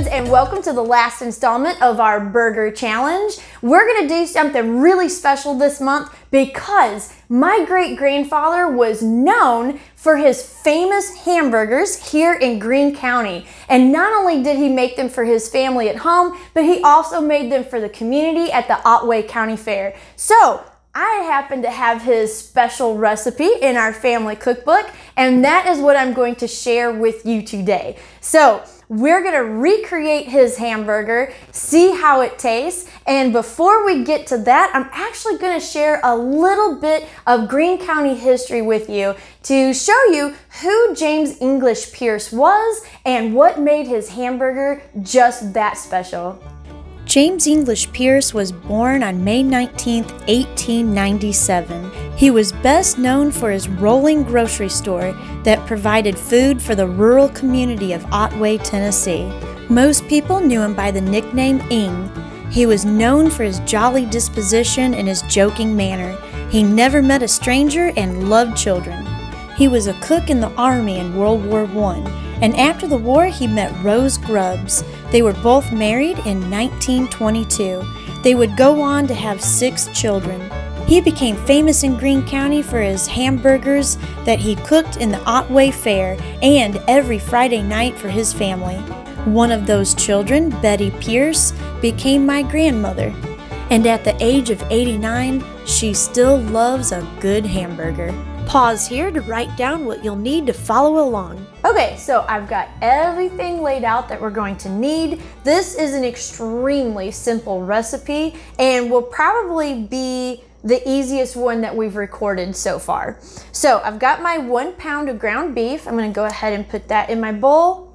and welcome to the last installment of our burger challenge. We're gonna do something really special this month because my great-grandfather was known for his famous hamburgers here in Greene County. And not only did he make them for his family at home, but he also made them for the community at the Otway County Fair. So I happen to have his special recipe in our family cookbook, and that is what I'm going to share with you today. So we're gonna recreate his hamburger, see how it tastes, and before we get to that, I'm actually gonna share a little bit of Greene County history with you to show you who James English Pierce was and what made his hamburger just that special. James English Pierce was born on May 19, 1897. He was best known for his rolling grocery store that provided food for the rural community of Otway, Tennessee. Most people knew him by the nickname Ing. He was known for his jolly disposition and his joking manner. He never met a stranger and loved children. He was a cook in the Army in World War I, and after the war he met Rose Grubbs. They were both married in 1922. They would go on to have 6 children. He became famous in Greene County for his hamburgers that he cooked in the Otway Fair and every Friday night for his family. One of those children, Betty Pierce, became my grandmother. And at the age of 89, she still loves a good hamburger. Pause here to write down what you'll need to follow along. Okay, so I've got everything laid out that we're going to need. This is an extremely simple recipe and will probably be the easiest one that we've recorded so far. So I've got my 1 pound of ground beef. I'm gonna go ahead and put that in my bowl.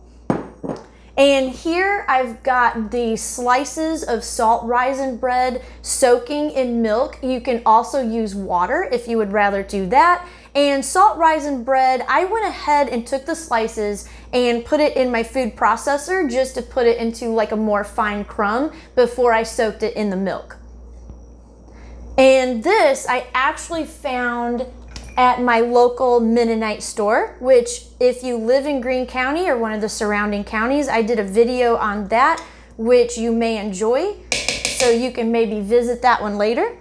And here I've got the slices of salt raisin bread soaking in milk. You can also use water if you would rather do that. And salt raisin bread, I went ahead and took the slices and put it in my food processor just to put it into like a more fine crumb before I soaked it in the milk. And this I actually found at my local Mennonite store, which if you live in Greene County or one of the surrounding counties, I did a video on that, which you may enjoy. So you can maybe visit that one later.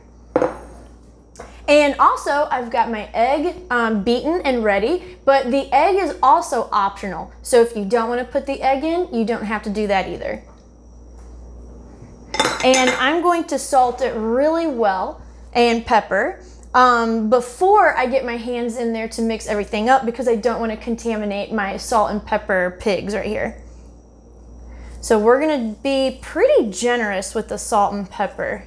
And also I've got my egg beaten and ready, but the egg is also optional. So if you don't want to put the egg in, you don't have to do that either. And I'm going to salt it really well and pepper before I get my hands in there to mix everything up because I don't want to contaminate my salt and pepper pigs right here. So we're going to be pretty generous with the salt and pepper.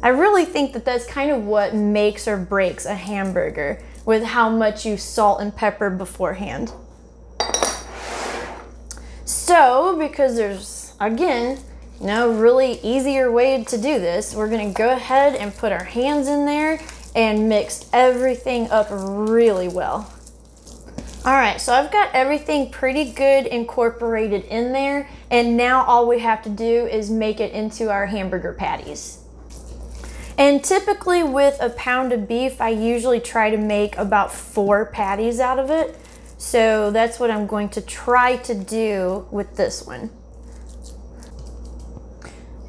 I really think that that's kind of what makes or breaks a hamburger, with how much you salt and pepper beforehand. So, because there's, again, no really easier way to do this, we're gonna go ahead and put our hands in there and mix everything up really well. All right, so I've got everything pretty good incorporated in there, and now all we have to do is make it into our hamburger patties. And typically with a pound of beef, I usually try to make about 4 patties out of it. So that's what I'm going to try to do with this one.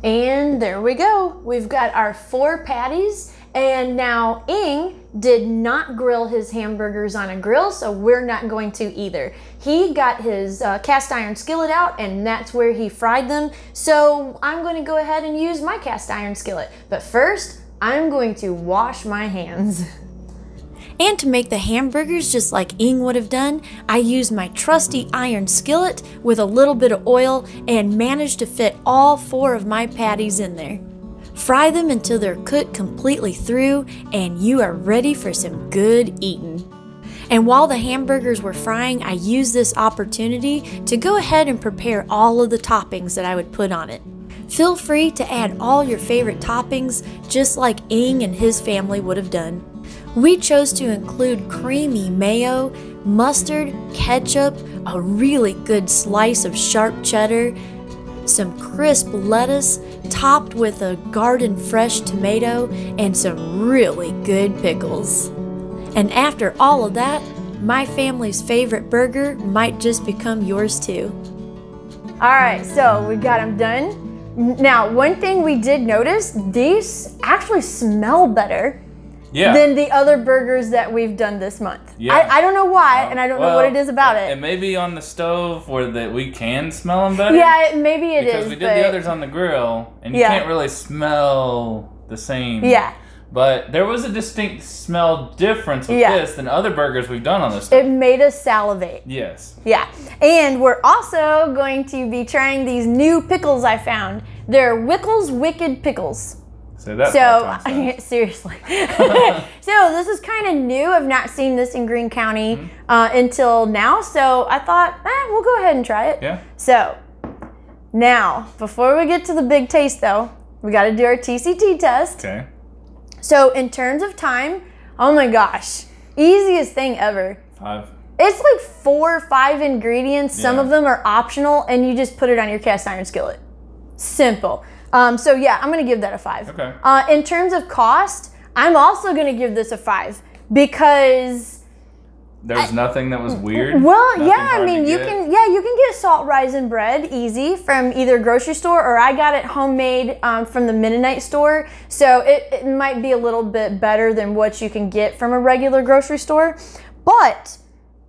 And there we go. We've got our 4 patties. And now Ing did not grill his hamburgers on a grill, so we're not going to either. He got his cast iron skillet out and that's where he fried them. So I'm going to go ahead and use my cast iron skillet. But first, I'm going to wash my hands. And to make the hamburgers just like Ing would have done, I used my trusty iron skillet with a little bit of oil and managed to fit all 4 of my patties in there. Fry them until they're cooked completely through and you are ready for some good eating. And while the hamburgers were frying, I used this opportunity to go ahead and prepare all of the toppings that I would put on it. Feel free to add all your favorite toppings just like Ing and his family would have done. We chose to include creamy mayo, mustard, ketchup, a really good slice of sharp cheddar, some crisp lettuce topped with a garden fresh tomato, and some really good pickles. And after all of that, my family's favorite burger might just become yours too. All right, so we got them done. Now, one thing we did notice, these actually smell better than the other burgers that we've done this month. Yeah. I don't know why, and I don't know what it is about it. It may be on the stove where we can smell them better. Yeah, maybe it is. Because we did the others on the grill, and you can't really smell the same. Yeah. But there was a distinct smell difference with this than other burgers we've done on this stove. It made us salivate. Yes. Yeah. And we're also going to be trying these new pickles I found. They're Wickles Wicked Pickles. Say that 5 times. Seriously. So this is kind of new. I've not seen this in Greene County until now. So I thought, we'll go ahead and try it. Yeah. So now, before we get to the big taste though, we got to do our TCT test. Okay. So in terms of time, oh my gosh, easiest thing ever. 5. It's like 4 or 5 ingredients. Some of them are optional, and you just put it on your cast iron skillet. Simple. So yeah, I'm gonna give that a 5. Okay. In terms of cost, I'm also gonna give this a 5 because there's nothing that was weird. Well, yeah, I mean, you can get salt rising bread easy from either grocery store, or I got it homemade from the Mennonite store. So it might be a little bit better than what you can get from a regular grocery store. But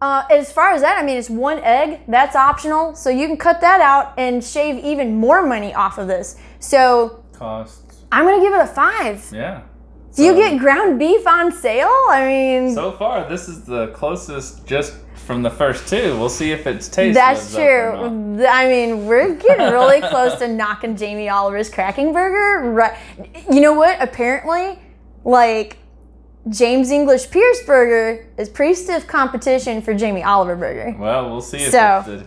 as far as that, I mean, it's 1 egg. That's optional. So you can cut that out and shave even more money off of this. So costs. I'm going to give it a 5. Yeah. Do you get ground beef on sale? I mean, so far this is the closest just from the first 2. We'll see if it's tasty. That's true. I mean, we're getting really close to knocking Jamie Oliver's Cracking Burger. Right. You know what? Apparently, like, James English Pierce Burger is pretty stiff competition for Jamie Oliver Burger. Well, we'll see if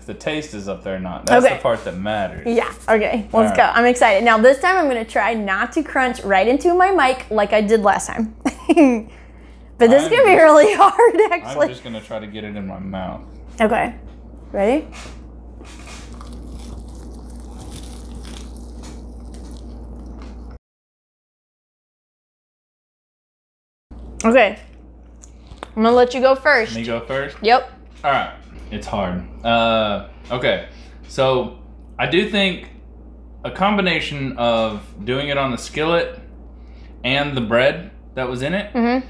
the taste is up there or not. That's the part that matters. Yeah, okay, let's go. I'm excited. Now, this time I'm going to try not to crunch right into my mic like I did last time. But this is going to be really hard, actually. I'm just going to try to get it in my mouth. Okay, ready? Okay, I'm gonna let you go first. Me go first? Yep. All right, it's hard. Okay, so I do think a combination of doing it on the skillet and the bread that was in it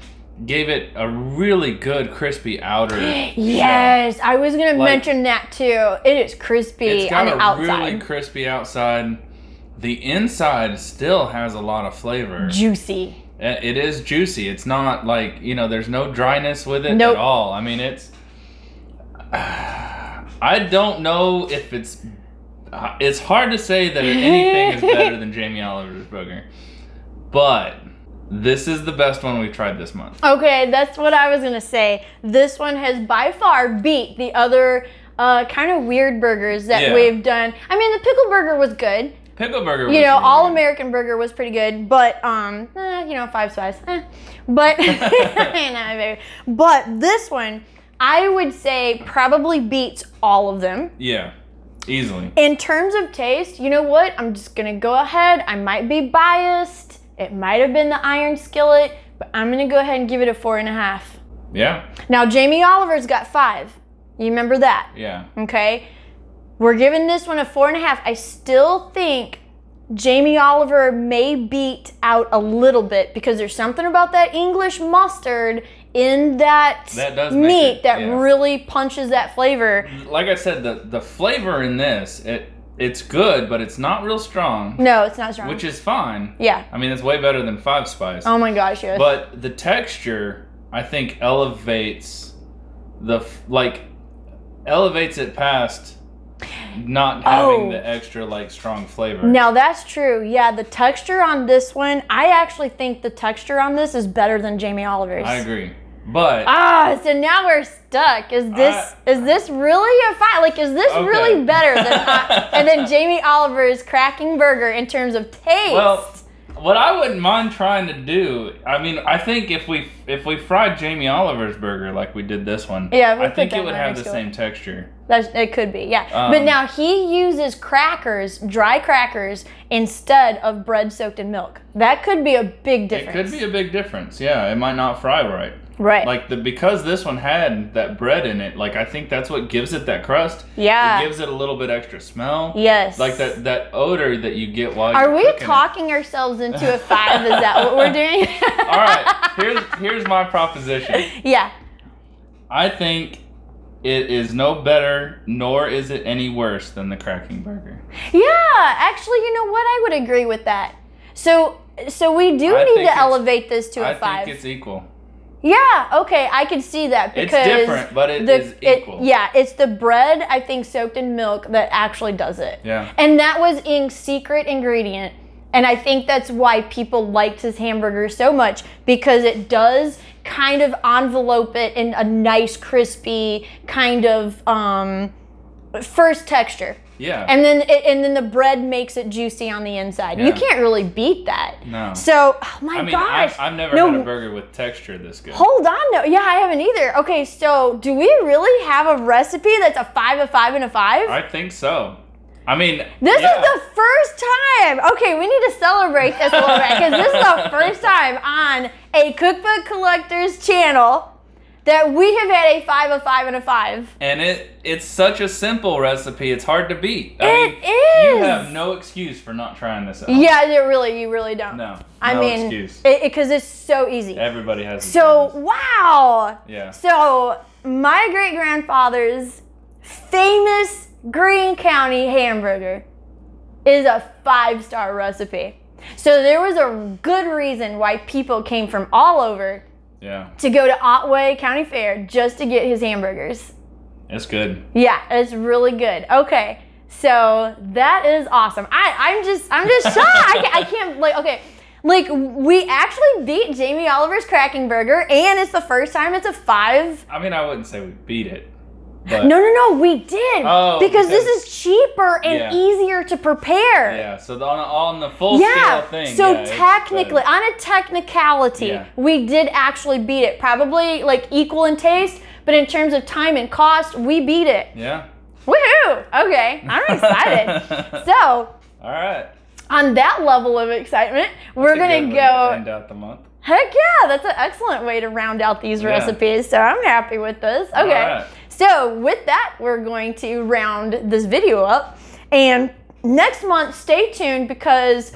gave it a really good crispy outer. Yes, I was gonna mention that too. It is crispy on the outside. It's got a really crispy outside. The inside still has a lot of flavor. Juicy. It is juicy. It's not like, there's no dryness with it at all. I mean, I don't know if it's hard to say that anything is better than Jamie Oliver's burger, but this is the best one we've tried this month. Okay, that's what I was going to say. This one has by far beat the other kind of weird burgers that we've done. I mean, the pickle burger was good. Pickle burger was All American burger was pretty good, but 5 stars. But but this one, I would say probably beats all of them. Yeah, easily. In terms of taste, you know what? I'm just gonna go ahead. I might be biased. It might have been the iron skillet, but I'm gonna go ahead and give it a 4.5. Yeah. Now Jamie Oliver's got 5. You remember that? Yeah. Okay. We're giving this one a 4.5. I still think Jamie Oliver may beat out a little bit because there's something about that English mustard in that meat that really punches that flavor. Like I said, the flavor in this, it's good, but it's not real strong. No, it's not strong. Which is fine. Yeah. I mean, it's way better than 5 Spice. Oh my gosh, yes. But the texture, I think, elevates it past not having the extra strong flavor. Now that's true. Yeah, the texture on this one, I actually think the texture on this is better than Jamie Oliver's. I agree. But so now we're stuck. Is this really a fight? Like, is this really better than Jamie Oliver's Cracking Burger in terms of taste? Well, what I wouldn't mind trying to do, I mean, I think if we fried Jamie Oliver's burger like we did this one, I think it would have the same texture. It could be, yeah. But now he uses dry crackers, instead of bread soaked in milk. That could be a big difference. It could be a big difference, yeah. It might not fry right. Right. Like because this one had that bread in it, like I think that's what gives it that crust. Yeah. It gives it a little bit extra smell. Yes. Like that odor that you get while Are you're we cooking talking ourselves into a 5? Is that what we're doing? All right. Here's my proposition. Yeah. I think it is no better, nor is it any worse than the Cracking Burger. Yeah, actually, you know what? I would agree with that. So we do need to elevate this to a 5. I think it's equal. Yeah, okay, I can see that because it's different, but it is equal. It's the bread, I think, soaked in milk that actually does it. Yeah. And that was in secret ingredient. And I think that's why people liked his hamburger so much, because it does kind of envelope it in a nice, crispy kind of first texture. Yeah. And then the bread makes it juicy on the inside. Yeah. You can't really beat that. No. So, oh my gosh. I've never had a burger with texture this good. Hold on, no. Yeah, I haven't either. Okay, so do we really have a recipe that's a 5, a 5, and a 5? I think so. I mean, this is the first time. Okay, we need to celebrate this a little bit, because this is the first time on a Cookbook Collector's channel that we have had a 5, a 5, and a 5. And it's such a simple recipe, it's hard to beat. It is. You have no excuse for not trying this out. Yeah, you really don't. No excuse. excuse. Because it's so easy. Everybody has So, wow. Yeah. So, my great-grandfather's famous Greene County hamburger is a 5-star recipe. So, there was a good reason why people came from all over to go to Otway County Fair just to get his hamburgers. It's good. Yeah, it's really good. Okay, so that is awesome. I'm just shocked. I can't like we actually beat Jamie Oliver's Cracking Burger, and it's the first time it's a 5. I mean, I wouldn't say we beat it. But No, we did. Oh, because this is cheaper and easier to prepare. Yeah, so on the full scale thing. So technically, on a technicality, we did actually beat it. Probably like equal in taste, but in terms of time and cost, we beat it. Yeah. Woohoo! Okay, I'm excited. So, all right. On that level of excitement, we're gonna go end out the month. Heck yeah, that's an excellent way to round out these recipes. So I'm happy with this. Okay. So with that, we're going to round this video up. And next month, stay tuned, because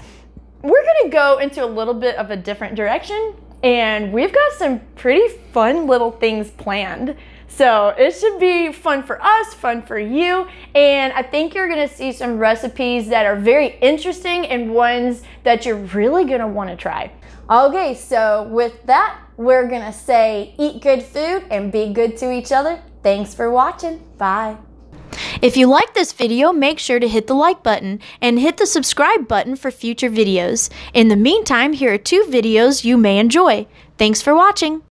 we're going to go into a little bit of a different direction. And we've got some pretty fun little things planned. So it should be fun for us, fun for you. And I think you're going to see some recipes that are very interesting and ones that you're really going to want to try. Okay, so with that, we're going to say eat good food and be good to each other. Thanks for watching. Bye. If you like this video, make sure to hit the like button and hit the subscribe button for future videos. In the meantime, here are 2 videos you may enjoy. Thanks for watching.